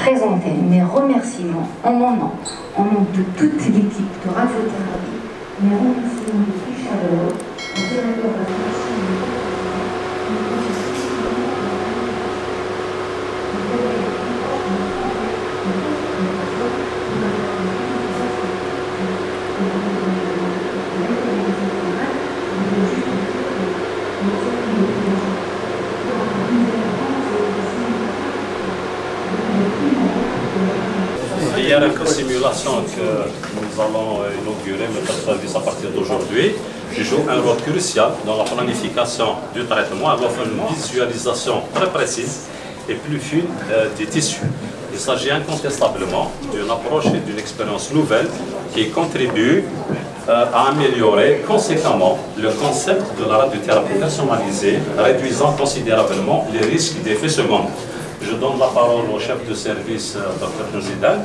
présenter mes remerciements en mon nom, au nom de toute l'équipe de radiothérapie, mes remerciements les plus chaleureux au directeur de la Hier, avec la simulation que nous allons inaugurer notre service à partir d'aujourd'hui, joue un rôle crucial dans la planification du traitement avec une visualisation très précise et plus fine des tissus. Il s'agit incontestablement d'une approche et d'une expérience nouvelle qui contribue à améliorer conséquemment le concept de la radiothérapie personnalisée, réduisant considérablement les risques d'effets secondaires. Je donne la parole au chef de service, Dr Nouzidan,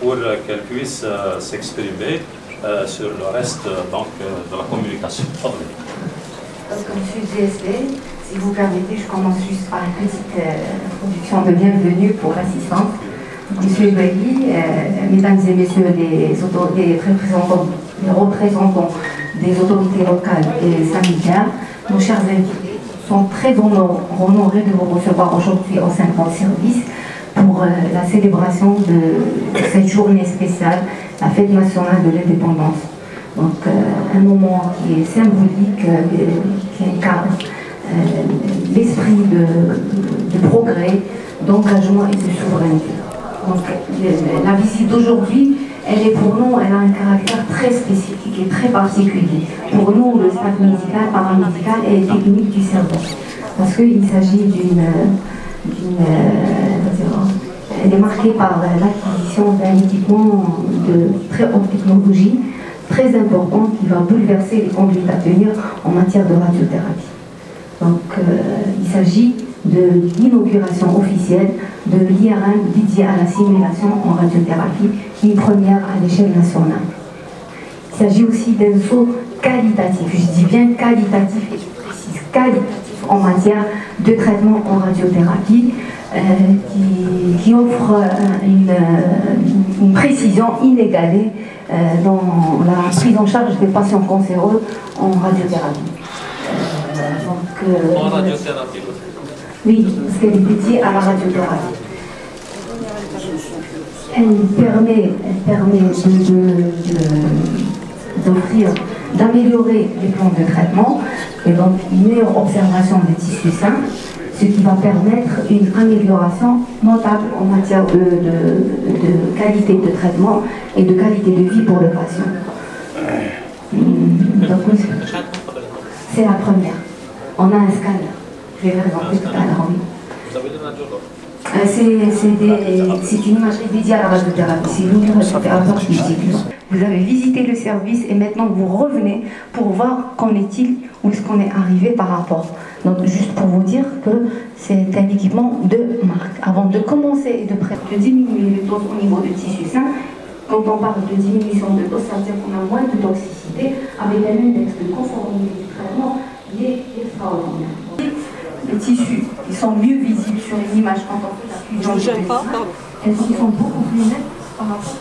pour qu'elle puisse s'exprimer sur le reste de la communication. Monsieur le DSP, si vous permettez, je commence juste par une petite introduction de bienvenue pour l'assistance. Monsieur Bagui, mesdames et messieurs les représentants des autorités locales et sanitaires, nos chers invités, sont très honorés de vous recevoir aujourd'hui au sein de votre service pour la célébration de cette journée spéciale, la Fête nationale de l'indépendance. Donc un moment qui est symbolique, qui incarne l'esprit de progrès, d'engagement et de souveraineté. Donc la visite d'aujourd'hui, elle est pour nous, elle a un caractère très spécifique et très particulier. Pour nous, le staff médical, paramédical et technique du service. Parce qu'il s'agit elle est marquée par l'acquisition d'un équipement de très haute technologie, très important, qui va bouleverser les conduites à tenir en matière de radiothérapie. Donc il s'agit de l'inauguration officielle de l'IRM dédié à la simulation en radiothérapie, une première à l'échelle nationale. Il s'agit aussi d'un saut qualitatif, je dis bien qualitatif et je précise qualitatif en matière de traitement en radiothérapie qui offre une précision inégalée dans la prise en charge des patients cancéreux en radiothérapie. En radiothérapie. Oui, parce qu'elle est dédiée à la radiothérapie. Elle permet d'améliorer les plans de traitement et donc une meilleure observation des tissus sains, ce qui va permettre une amélioration notable en matière de qualité de traitement et de qualité de vie pour le patient. C'est la première. On a un scanner. Je vais présenter tout à l'heure. Vous avez le radiologue? C'est une imagerie dédiée à la radiothérapie. C'est une radiothérapie qui dit. Vous avez visité le service et maintenant vous revenez pour voir qu'en est-il, où est-ce qu'on est arrivé par rapport. Donc juste pour vous dire que c'est un équipement de marque. Avant de commencer et de diminuer les doses au niveau de tissu sain, quand on parle de diminution de dose, ça veut dire qu'on a moins de toxicité avec un index de conformité du traitement qui est extraordinaire. Les tissus, ils sont mieux visibles sur une image quand on fait la fusion des tissus. Ils sont beaucoup plus nets par rapport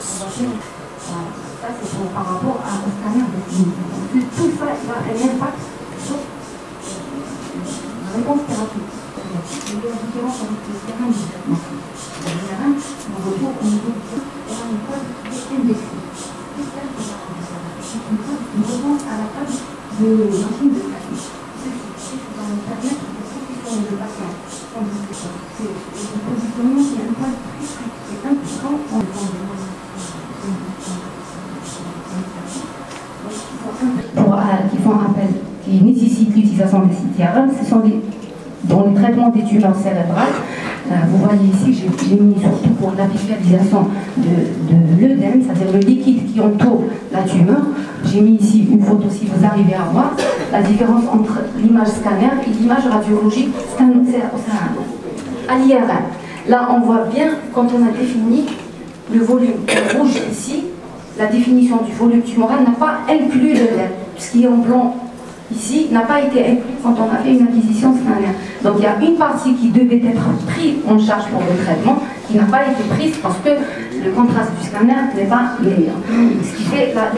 ça, c'est par rapport au scanner de clinique. Tout ça, il a un impact sur la réponse thérapeutique. Il y a une différence avec le scanner du traitement. Le scanner, on retrouve au niveau du traitement, il y a une code qui est indexée. Une réponse à la table de machine de traitement. Ceci va nous permettre de positionner le patient. C'est un positionnement qui a un point très strict et important en qui font appel, qui nécessitent l'utilisation des CTRM, ce sont dans le traitement des tumeurs cérébrales. Vous voyez ici, j'ai mis surtout pour la visualisation de l'œdème, c'est-à-dire le liquide qui entoure la tumeur. J'ai mis ici une photo si vous arrivez à voir la différence entre l'image scanner et l'image radiologique à l'IRM. Là, on voit bien quand on a défini le volume rouge ici, la définition du volume tumoral n'a pas inclus l'œdème. Ce qui est en blanc ici, n'a pas été inclus quand on a fait une acquisition scanner. Donc il y a une partie qui devait être prise en charge pour le traitement, qui n'a pas été prise parce que le contraste du scanner n'est pas meilleur. Ce qui fait, là,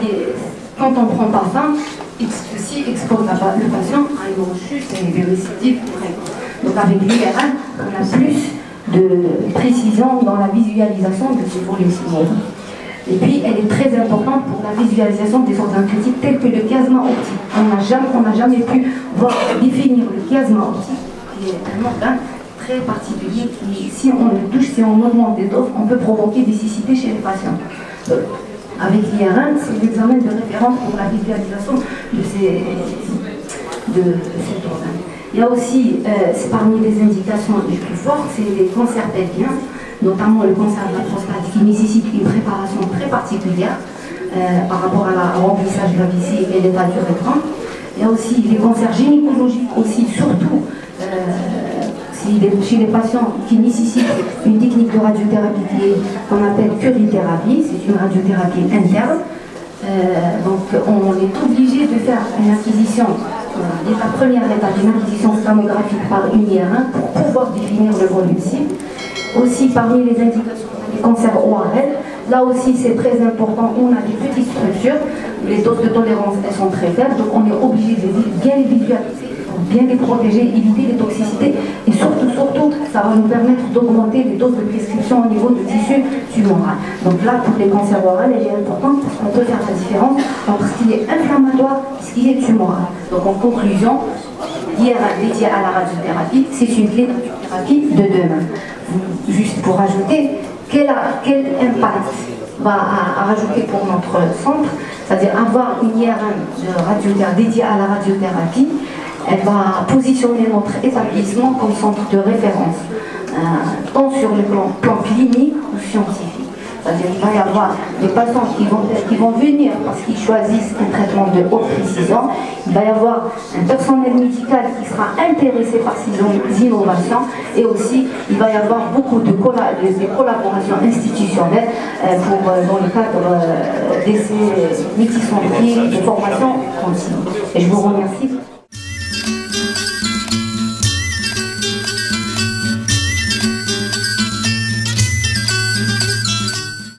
quand on ne prend pas faim, ceci expose le patient à une rechute et des récidives. Donc avec l'IRM, on a plus de précision dans la visualisation de ces volumes signifiants. Et puis, elle est très importante pour la visualisation des organes critiques tels que le chiasma optique. On n'a jamais pu définir le chiasma optique, qui est un organe très particulier qui, si on le touche, si on augmente des doses, on peut provoquer des cécité chez les patients. Avec l'IRM, c'est l'examen de référence pour la visualisation de cet organe. Il y a aussi, c'est parmi les indications les plus fortes, c'est les cancers pelviens, notamment le cancer de la prostate qui nécessite une préparation très particulière par rapport à remplissage de la vessie et l'état du rectum. Il y a aussi les cancers gynécologiques, aussi surtout chez les patients qui nécessitent une technique de radiothérapie qu'on appelle curithérapie, c'est une radiothérapie interne. Donc on est obligé de faire une acquisition, la première étape d'une acquisition scammographique par une IRM pour pouvoir définir le volume cible. Aussi parmi les indications des cancers ORL, là aussi c'est très important, on a des petites structures, les doses de tolérance elles sont très faibles, donc on est obligé de bien les visualiser, pour bien les protéger, éviter les toxicités et surtout, ça va nous permettre d'augmenter les doses de prescription au niveau du tissu tumoral. Donc là, pour les cancers oraux, elle est importante parce qu'on peut faire la différence entre ce qui est inflammatoire et ce qui est tumoral. Donc en conclusion, l'IRM dédiée à la radiothérapie, c'est une clé de radiothérapie de demain. Juste pour ajouter, quel impact va à rajouter pour notre centre, c'est-à-dire avoir une IRM dédiée à la radiothérapie. Elle va positionner notre établissement comme centre de référence, tant sur le plan clinique ou scientifique. C'est-à-dire qu'il va y avoir des patients qui vont venir parce qu'ils choisissent un traitement de haute précision. Il va y avoir un personnel médical qui sera intéressé par ces innovations. Et aussi, il va y avoir beaucoup de collaborations institutionnelles dans le cadre d'essais multicentriques, de formation continue. Et je vous remercie.